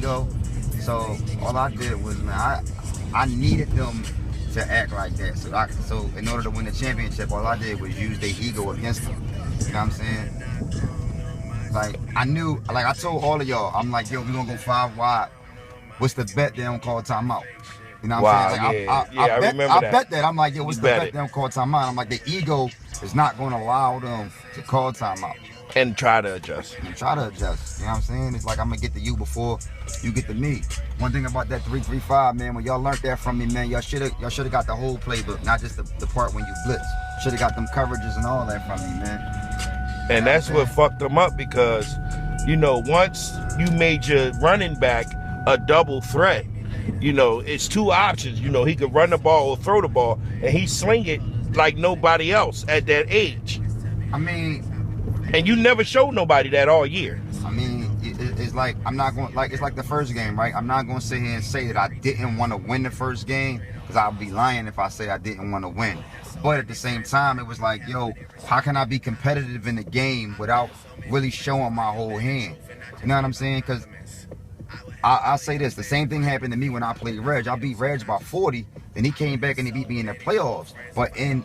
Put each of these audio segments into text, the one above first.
ego. So all I did was, man, I needed them to act like that. So in order to win the championship, all I did was use their ego against them. You know what I'm saying? Like, I knew, like I told all of y'all, I'm like, yo, we're gonna go 5 wide. What's the bet they don't call timeout? You know what I'm saying? Like, I remember that. I bet that. I'm like, yo, what's the bet they don't call timeout? I'm like, the ego is not gonna allow them to call timeout. And try to adjust. You know what I'm saying? It's like, I'm gonna get to you before you get to me. One thing about that 3-3-5, man, when y'all learned that from me, man, y'all should have got the whole playbook, not just the part when you blitz. Should have got them coverages and all that from me, man. And that's what fucked them up, because, you know, once you made your running back a double threat, you know, it's 2 options. You know, he could run the ball or throw the ball, and he sling it like nobody else at that age. I mean, and you never showed nobody that all year. I mean, it's like, I'm not going, like, it's like the first game, right? I'm not going to sit here and say that I didn't want to win the first game, because I'll be lying if I say I didn't want to win. But at the same time, it was like, yo, how can I be competitive in the game without really showing my whole hand? You know what I'm saying? Because I'll say this, the same thing happened to me when I played Reg. I beat Reg by 40, then he came back and he beat me in the playoffs. But in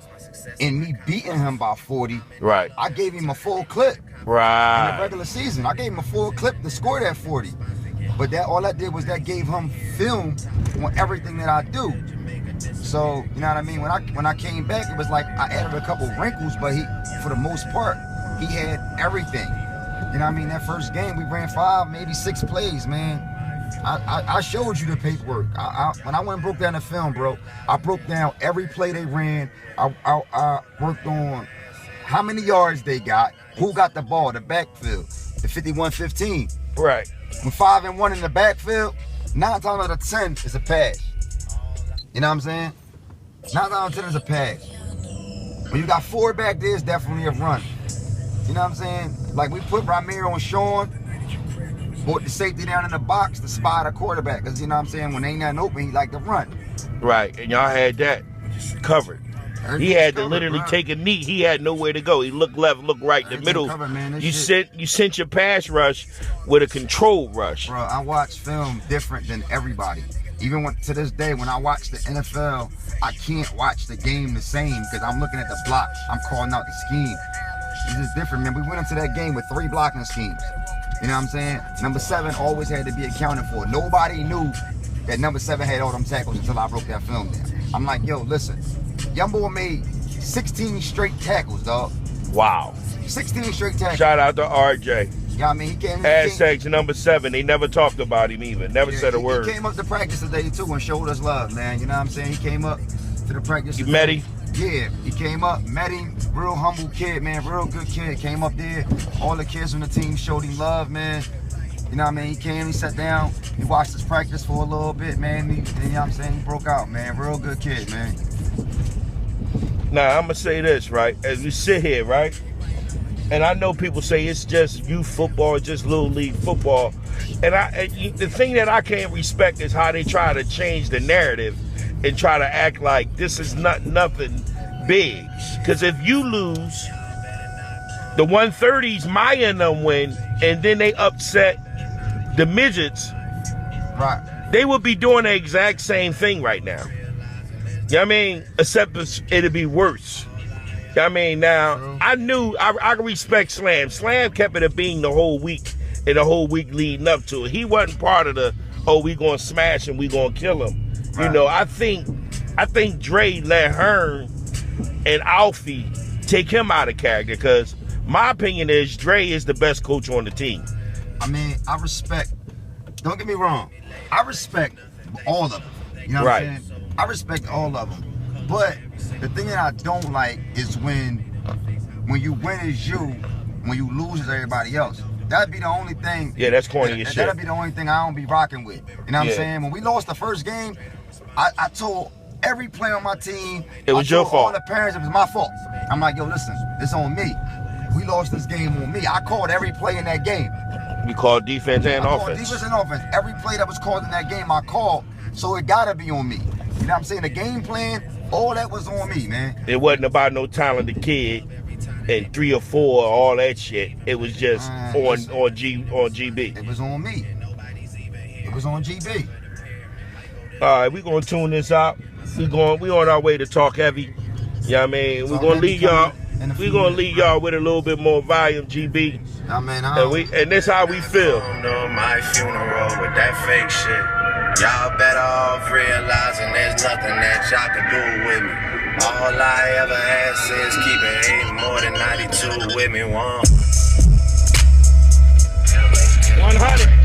me beating him by 40, right, I gave him a full clip. Right. In the regular season, I gave him a full clip to score that 40. But that all that did was that gave him film on everything that I do. So, you know what I mean? When I came back, it was like I added a couple wrinkles, but for the most part, he had everything. You know what I mean? That first game, we ran 5, maybe 6 plays, man. I showed you the paperwork. When I went and broke down the film, bro, I broke down every play they ran. I worked on how many yards they got, who got the ball, the backfield, the 51-15. Right. When 5 and 1 in the backfield, 9 times out of 10 is a pass. You know what I'm saying? 9 times out of 10 is a pass. When you got 4 back there, it's definitely a run. You know what I'm saying? Like, we put Ramiro and Sean, brought the safety down in the box to spy the quarterback. Because, you know what I'm saying, when ain't nothing open, he like to run. Right, and y'all had that covered. He had to literally take a knee. He had nowhere to go. He looked left, looked right, the middle. You sent your pass rush with a controlled rush. Bro, I watch film different than everybody. Even to this day, when I watch the NFL, I can't watch the game the same because I'm looking at the blocks. I'm calling out the scheme. It's just different, man. We went into that game with 3 blocking schemes. You know what I'm saying? Number 7 always had to be accounted for. Nobody knew that number 7 had all them tackles until I broke that film down. I'm like, yo, listen. Young boy made 16 straight tackles, dog. Wow. 16 straight tackles. Shout out to RJ. You know what I mean? He came. Aztecs number 7. They never talked about him even. Never said a word. He came up to practice today too and showed us love, man. You know what I'm saying? He came up to the practice. You met him? Yeah, he came up, met him. Real humble kid, man. Real good kid. Came up there. All the kids from the team showed him love, man. You know what I mean? He came, he sat down, he watched us practice for a little bit, man. You know what I'm saying? He broke out, man. Real good kid, man. Now, I'm going to say this, right? As we sit here, right? And I know people say it's just youth football, just little league football. And the thing that I can't respect is how they try to change the narrative and try to act like this is nothing big. Because if you lose, the 130s, Maya and them win, and then they upset the midgets, right? They would be doing the exact same thing right now. You know what I mean? Except it'd be worse. You know what I mean? Now, true. I respect Slam. Slam kept it a being the whole week and the whole week leading up to it. He wasn't part of the, we gonna smash him, we gonna kill him. Right. You know, I think Dre let Hearn and Alfie take him out of character, because my opinion is Dre is the best coach on the team. I mean, I respect, don't get me wrong, I respect all of them. You know what I'm saying? I respect all of them. But the thing that I don't like is when you win as you, when you lose as everybody else. That'd be the only thing. Yeah, that's corny as shit. That'd be the only thing I don't be rocking with. You know what I'm saying? When we lost the first game, I told every player on my team, it was your fault. All the parents, it was my fault. I'm like, yo, listen, it's on me. We lost this game on me. I called every play in that game. You called defense and offense. I called defense and offense. Every play that was called in that game, I called. So it gotta be on me. You know what I'm saying? The game plan, all that was on me, man. It wasn't about no talented kid and 3 or 4, all that shit. It was just on GB. It was on me. It was on GB. All right, we gonna tune this out. We on our way to Talk Heavy. Yeah, I mean, we're gonna leave y'all. We're gonna leave y'all with a little bit more volume, GB. I mean, and this how we feel. No, my funeral with that fake shit. Y'all better off realizing there's nothing that y'all can do with me. All I ever ask is keeping 8 more than 92 with me. 100.